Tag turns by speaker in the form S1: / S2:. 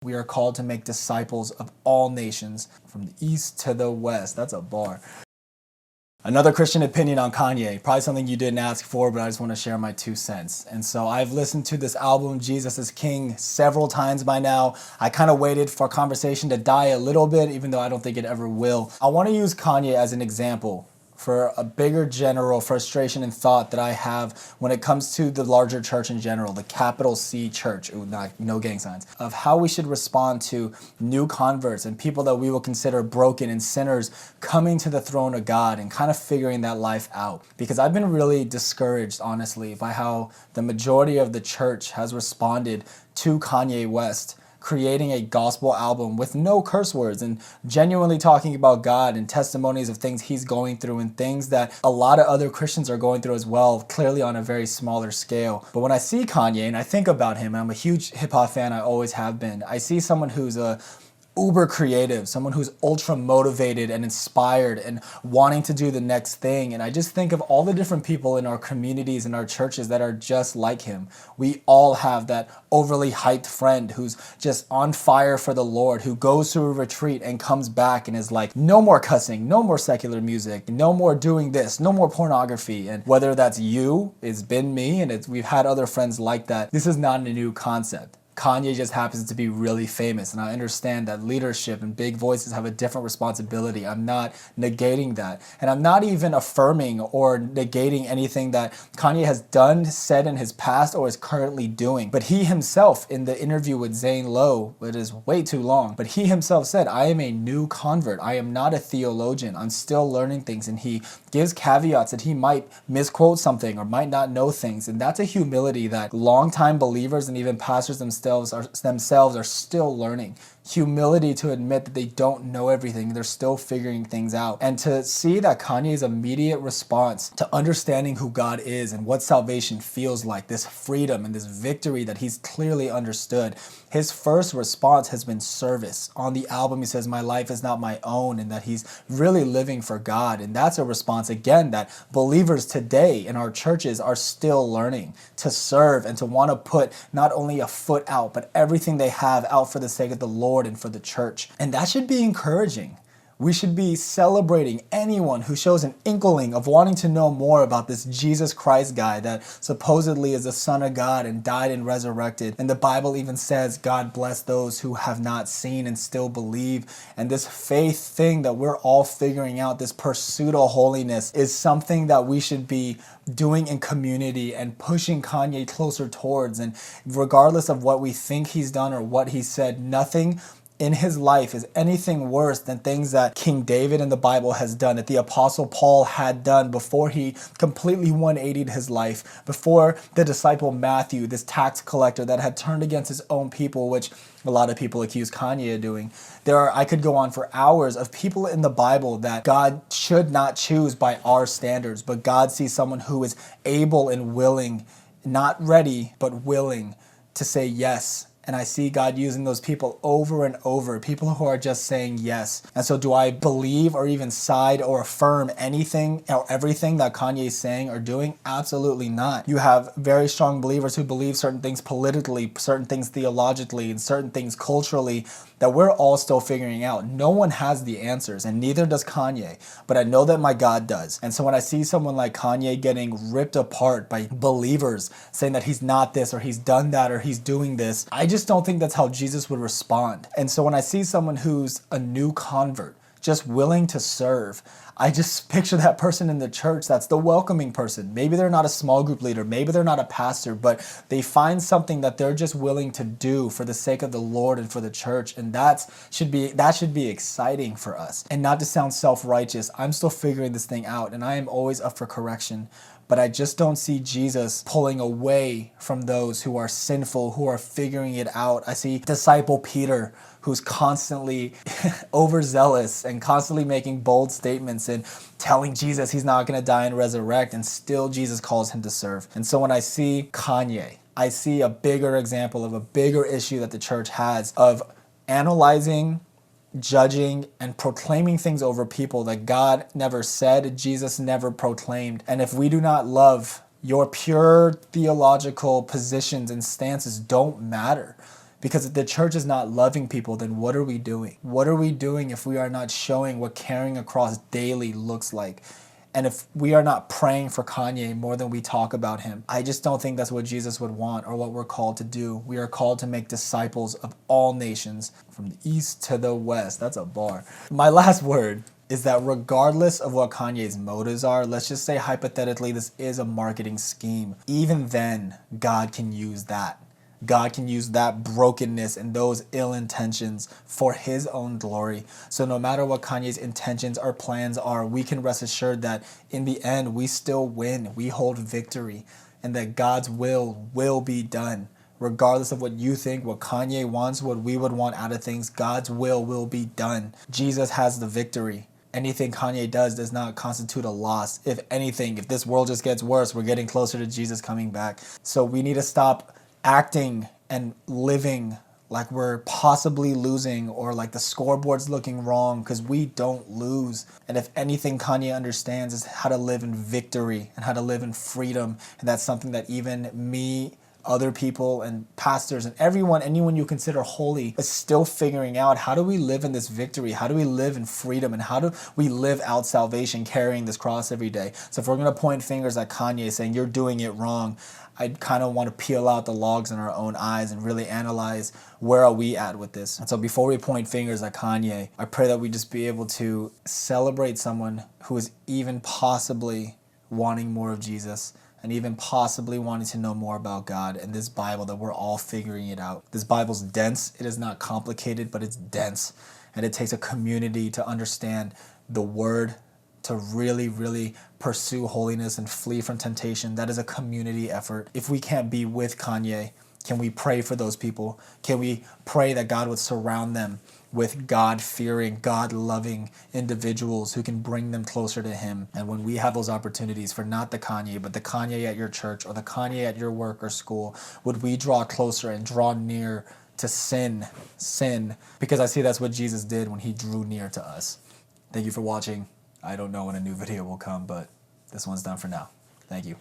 S1: We are called to make disciples of all nations, from the east to the west. That's a bar. Another Christian opinion on Kanye, probably something you didn't ask for, but I just want to share my 2 cents. And so I've listened to this album, Jesus is King, several times by now. I kind of waited for conversation to die a little bit, even though I don't think it ever will. I want to use Kanye as an example for a bigger general frustration and thought that I have when it comes to the larger church in general, the capital C church, no gang signs, of how we should respond to new converts and people that we will consider broken and sinners coming to the throne of God and kind of figuring that life out. Because I've been really discouraged, honestly, by how the majority of the church has responded to Kanye West creating a gospel album with no curse words and genuinely talking about God and testimonies of things he's going through and things that a lot of other Christians are going through as well, clearly on a very smaller scale. But when I see Kanye and I think about him, and I'm a huge hip hop fan, I always have been, I see someone who's a uber creative, someone who's ultra motivated and inspired and wanting to do the next thing. And I just think of all the different people in our communities and our churches that are just like him. We all have that overly hyped friend who's just on fire for the Lord, who goes to a retreat and comes back and is like, no more cussing, no more secular music, no more doing this, no more pornography. And whether that's you, it's been me, and we've had other friends like that. This is not a new concept. Kanye just happens to be really famous, and I understand that leadership and big voices have a different responsibility. I'm not negating that, and I'm not even affirming or negating anything that Kanye has done, said in his past, or is currently doing. But he himself, in the interview with Zane Lowe, it is way too long, but he himself said, I am a new convert. I am not a theologian. I'm still learning things, and he gives caveats that he might misquote something or might not know things, and that's a humility that longtime believers and even pastors themselves are still learning. Humility to admit that they don't know everything, they're still figuring things out. And to see that Kanye's immediate response to understanding who God is and what salvation feels like, this freedom and this victory that he's clearly understood, his first response has been service. On the album he says, my life is not my own, and that he's really living for God. And that's a response, again, that believers today in our churches are still learning to serve and to want to put not only a foot out, but everything they have out for the sake of the Lord and for the church. And that should be encouraging. We should be celebrating anyone who shows an inkling of wanting to know more about this Jesus Christ guy that supposedly is the Son of God and died and resurrected. And the Bible even says, God bless those who have not seen and still believe. And this faith thing that we're all figuring out, this pursuit of holiness, is something that we should be doing in community and pushing Kanye closer towards. And regardless of what we think he's done or what he said, nothing in his life is anything worse than things that King David in the Bible has done, that the Apostle Paul had done before he completely 180'd his life, before the disciple Matthew, this tax collector that had turned against his own people, which a lot of people accuse Kanye of doing. I could go on for hours of people in the Bible that God should not choose by our standards, but God sees someone who is able and willing, not ready, but willing to say yes. And I see God using those people over and over, people who are just saying yes. And so do I believe or even side or affirm anything or everything that Kanye is saying or doing? Absolutely not. You have very strong believers who believe certain things politically, certain things theologically, and certain things culturally that we're all still figuring out. No one has the answers, and neither does Kanye. But I know that my God does. And so when I see someone like Kanye getting ripped apart by believers saying that he's not this or he's done that or he's doing this, I just don't think that's how Jesus would respond. And so when I see someone who's a new convert, just willing to serve, I just picture that person in the church that's the welcoming person. Maybe they're not a small group leader, maybe they're not a pastor, but they find something that they're just willing to do for the sake of the Lord and for the church. And that should be exciting for us. And not to sound self-righteous, I'm still figuring this thing out, and I am always up for correction. But I just don't see Jesus pulling away from those who are sinful, who are figuring it out. I see disciple Peter, who's constantly overzealous and constantly making bold statements and telling Jesus he's not going to die and resurrect, and still Jesus calls him to serve. And so when I see Kanye, I see a bigger example of a bigger issue that the church has of analyzing, judging, and proclaiming things over people that God never said, Jesus never proclaimed. And if we do not love, your pure theological positions and stances don't matter. Because if the church is not loving people, then what are we doing? What are we doing if we are not showing what carrying a cross daily looks like? And if we are not praying for Kanye more than we talk about him, I just don't think that's what Jesus would want or what we're called to do. We are called to make disciples of all nations, from the east to the west. That's a bar. My last word is that regardless of what Kanye's motives are, let's just say hypothetically this is a marketing scheme, even then God can use that. God can use that brokenness and those ill intentions for his own glory. So no matter what Kanye's intentions or plans are, we can rest assured that in the end, we still win. We hold victory, and that God's will be done. Regardless of what you think, what Kanye wants, what we would want out of things, God's will be done. Jesus has the victory. Anything Kanye does not constitute a loss. If anything, if this world just gets worse, we're getting closer to Jesus coming back. So we need to stop acting and living like we're possibly losing or like the scoreboard's looking wrong, because we don't lose. And if anything Kanye understands is how to live in victory and how to live in freedom. And that's something that even me, other people, and pastors and anyone you consider holy is still figuring out. How do we live in this victory? How do we live in freedom? And how do we live out salvation carrying this cross every day? So if we're going to point fingers at Kanye saying you're doing it wrong, I kind of want to peel out the logs in our own eyes and really analyze where are we at with this. And so before we point fingers at Kanye, I pray that we just be able to celebrate someone who is even possibly wanting more of Jesus and even possibly wanting to know more about God and this Bible, that we're all figuring it out. This Bible's dense. It is not complicated, but it's dense. And it takes a community to understand the word, to really pursue holiness and flee from temptation. That is a community effort. If we can't be with Kanye, can we pray for those people? Can we pray that God would surround them with God-fearing, God-loving individuals who can bring them closer to him? And when we have those opportunities for not the Kanye, but the Kanye at your church or the Kanye at your work or school, would we draw closer and draw near to sin? Because I see that's what Jesus did when he drew near to us. Thank you for watching. I don't know when a new video will come, but this one's done for now. Thank you.